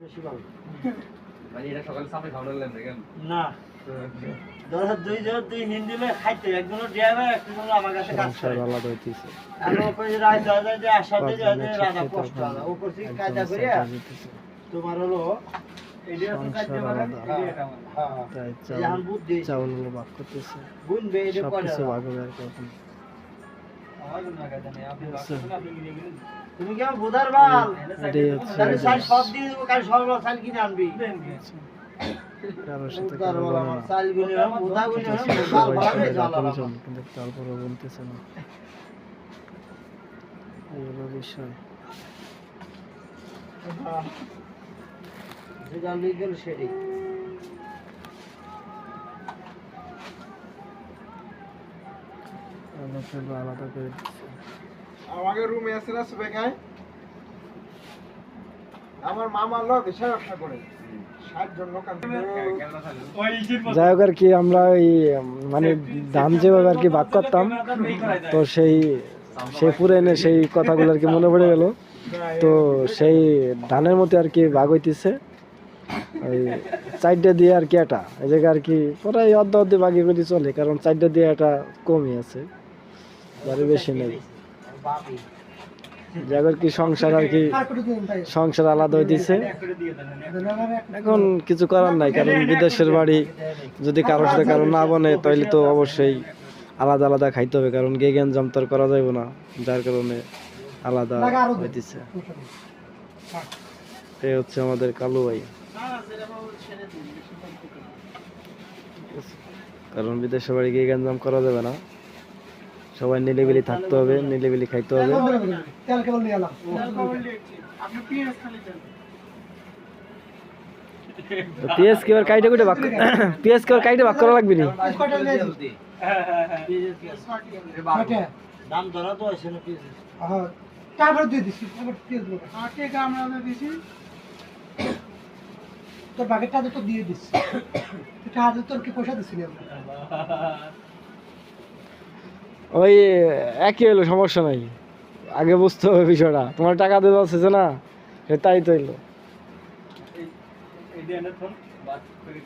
বেশি ভালো মানে এটা সকালে সামনে খাওয়া লাগলেন দেখেন না দুই হিন্দি মে খাইতে একজন ড্রাইভার একজন আমার কাছে কাজ করে আলাদা হইতেছে আমি ওপরে রাত দাদা যে আসাতে যাতে রাজা কষ্ট হবে ও করছি কাজা করিয়া তোমার হলো এডিয়া তো কাজ করে হ্যাঁ তাই এখন বুদ্ধি চাউলগুলো ভাগ করতেছে বুনবে এটা করে সবকিছু ভাগ হবে আর কখন আমার না কাজ নেই আপনি আপনি কিনে গেলেন তুমি কি বুধার বাল এটাই হচ্ছে তাহলে সাল সব দিয়ে দেবো কাল সব সাল কিনে আনবি কারোর সাথে বুধার কারো বাল বলে আমার না সাল গুনে বুধা গুনে বাল সবাই ভাবে সবাই জ্বালা আপনজন, কিন্তু তারপরে বলতেছে না এই হলো বিষয়। যেটা লিগেল সেটি আলাদা আলাদা করে দিচ্ছে। আমাকে রুমে আছে না সুবেগায় আমার মামা লোক হিসাব ব্যবসা করে 60 জন লোক যাই হোক আর কি আমরা ওই মানে ধান যেভাবে আর কি ভাগ করতাম তো সেই পুরানে সেই কথাগুলো আর কি মনে পড়ে গেল। তো সেই ধানের মধ্যে আর কি ভাগ হইতেছে ওই চারটা দিয়ে আর কি এটা এই জায়গায় আর কি প্রায় অর্ধ ভাগে করে চলে, কারণ চারটা দিয়ে এটা কমই আছে, বাড়ি বেশি নেই। যাই হোক আর কি সংসার আর কি সংসার আলাদা হইতেছে, এখন কিছু করার নাই, কারণ বিদেশের বাড়ি যদি কারোর সাথে কারো না বনে তাহলে তো অবশ্যই আলাদা আলাদা খাইতে হবে, কারণ গে গ্যাঞ্জাম তো আর করা যাবে না, যার কারণে আলাদা হইতেছে। এই হচ্ছে আমাদের কালু ভাই, কারণ বিদেশের বাড়ি গে গ্যাঞ্জাম করা যাবে না, সবাই নিলিবিলি থাকতে হবে, নিলিবিলি খাইতে হবে। পিএস কি আর কাইটে কুইটে ভাগ পিএস কি আর কাইটে ভাগ করা লাগবে নি? দাম ধরা তো আছে না পিস হ্যাঁ তারপর দিয়ে দিছি তারপর তেল দেব টাকা আমরা দিছি তোর বাকেটটা তো দিয়ে দিছি এটা আজ তোর কি পয়সা দিছিলি আমরা ওই একই হলো, সমস্যা নাই, আগে বুঝতে হবে বিষয়টা, তোমার টাকা দিতে আছে না, তাই তো হইলো। এই দিয়ে না ফোন বাদ করে